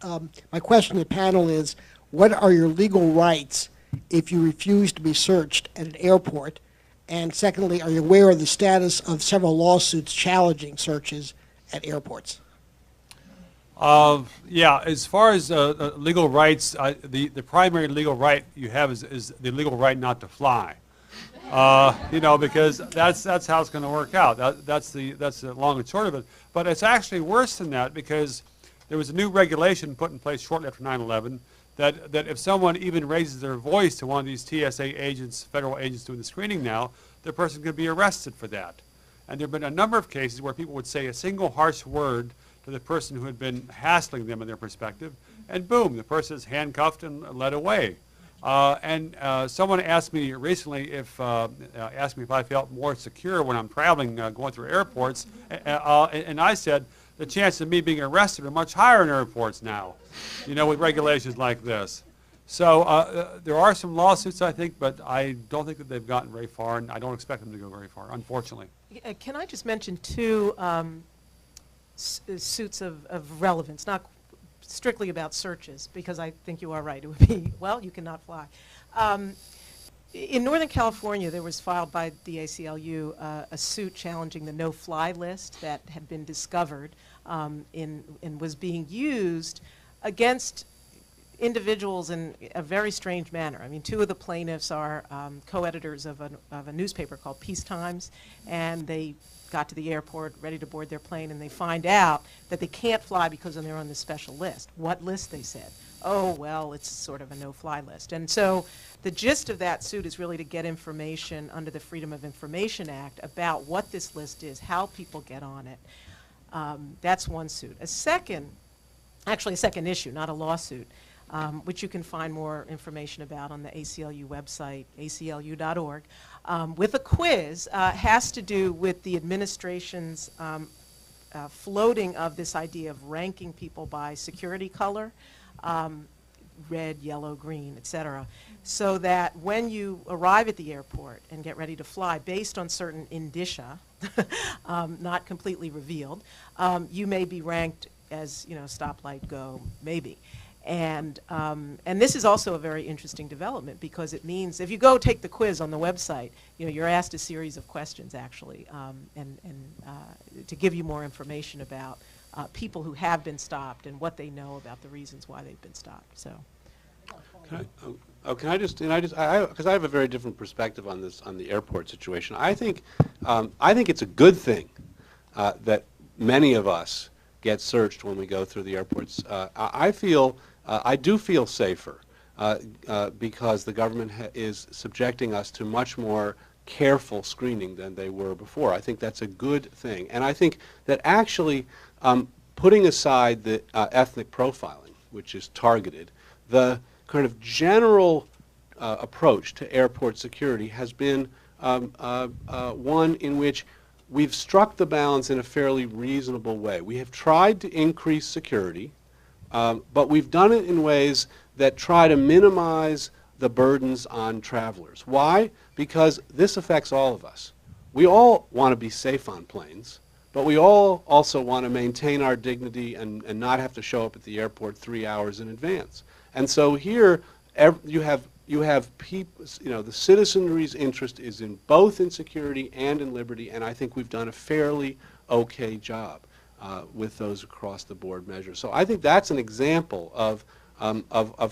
My question to the panel is, what are your legal rights if you refuse to be searched at an airport? And secondly, are you aware of the status of several lawsuits challenging searches at airports? Yeah, as far as legal rights, the primary legal right you have is the legal right not to fly. You know, because that's how it's going to work out. That's the long and short of it. But it's actually worse than that, because there was a new regulation put in place shortly after 9/11 that if someone even raises their voice to one of these TSA agents, federal agents doing the screening now, the person could be arrested for that. And there have been a number of cases where people would say a single harsh word to the person who had been hassling them in their perspective, and boom, the person is handcuffed and led away. Someone asked me recently if I felt more secure when I'm traveling, going through airports, and I said the chances of me being arrested are much higher in airports now, you know, with regulations like this. So there are some lawsuits, I think, but I don't think that they've gotten very far, and I don't expect them to go very far, unfortunately. Can I just mention two suits of relevance, not strictly about searches, because I think you are right. It would be, well, you cannot fly. In Northern California, there was filed by the ACLU a suit challenging the no-fly list that had been discovered and was being used against individuals in a very strange manner. I mean, two of the plaintiffs are co-editors of a newspaper called Peace Times, and they got to the airport ready to board their plane, and they find out that they can't fly because they're on this special list. What list, they said? Oh, well, it's sort of a no-fly list. And so the gist of that suit is really to get information under the Freedom of Information Act about what this list is, how people get on it. That's one suit. Actually a second issue, not a lawsuit, which you can find more information about on the ACLU website, aclu.org, with a quiz, has to do with the administration's floating of this idea of ranking people by security color, red, yellow, green, et cetera, so that when you arrive at the airport and get ready to fly, based on certain indicia, not completely revealed, you may be ranked as, you know, stoplight, go, maybe. And this is also a very interesting development, because it means if you go take the quiz on the website, you know, you're asked a series of questions actually, to give you more information about people who have been stopped and what they know about the reasons why they've been stopped. So. Can I just, because I have a very different perspective on this, on the airport situation. I think it's a good thing that many of us get searched when we go through the airports. I do feel safer because the government is subjecting us to much more careful screening than they were before. I think that's a good thing. And I think that actually putting aside the ethnic profiling, which is targeted, the kind of general approach to airport security has been one in which we've struck the balance in a fairly reasonable way. We have tried to increase security, but we've done it in ways that try to minimize the burdens on travelers. Why? Because this affects all of us. We all want to be safe on planes, but we all also want to maintain our dignity and not have to show up at the airport 3 hours in advance. And so here you have people, you know, the citizenry's interest is in both in security and in liberty, and I think we've done a fairly okay job with those across the board measures. So I think that's an example of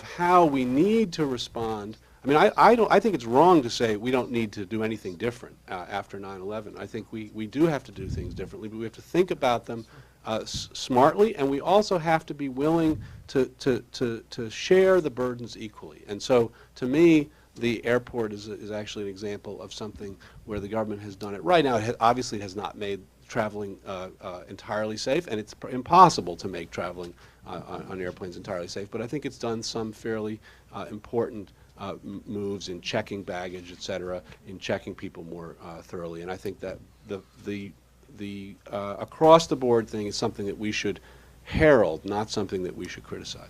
how we need to respond. I mean, I think it's wrong to say we don't need to do anything different after 9/11. I think we do have to do things differently, but we have to think about them smartly, and we also have to be willing to share the burdens equally. And so, to me, the airport is actually an example of something where the government has done it right. Now, it obviously has not made traveling entirely safe, and it's impossible to make traveling on airplanes entirely safe, but I think it's done some fairly important moves in checking baggage, et cetera, in checking people more thoroughly. And I think that the across-the-board thing is something that we should herald, not something that we should criticize.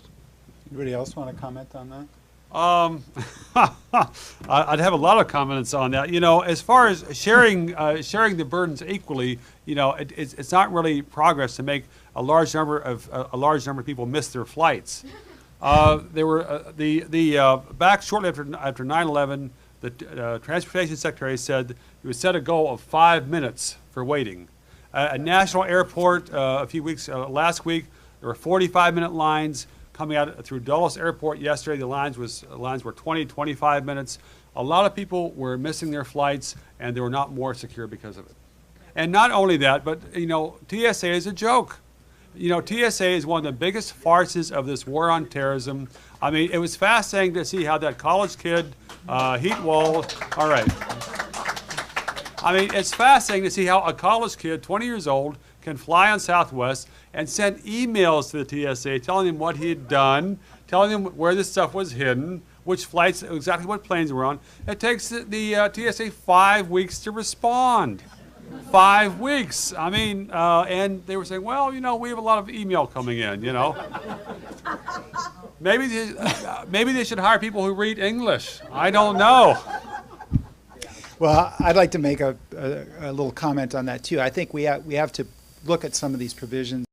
Anybody else want to comment on that? I'd have a lot of comments on that. You know, as far as sharing the burdens equally, you know, it's not really progress to make a large number of people miss their flights. There were back shortly after 9/11, the Transportation Secretary said he would set a goal of 5 minutes for waiting. At National Airport last week, there were 45-minute lines coming out through Dulles Airport yesterday. The lines were 20, 25 minutes. A lot of people were missing their flights, and they were not more secure because of it. And not only that, but you know, TSA is a joke. You know, TSA is one of the biggest farces of this war on terrorism. I mean, it was fascinating to see how that college kid, Heat Wall, all right. I mean, it's fascinating to see how a college kid, 20 years old, can fly on Southwest and send emails to the TSA telling them what he had done, telling them where this stuff was hidden, which flights, exactly what planes were on. It takes the TSA 5 weeks to respond. 5 weeks. I mean, and they were saying, well, you know, we have a lot of email coming in, you know. Maybe they should hire people who read English. I don't know. Well, I'd like to make a little comment on that too. I think we have to look at some of these provisions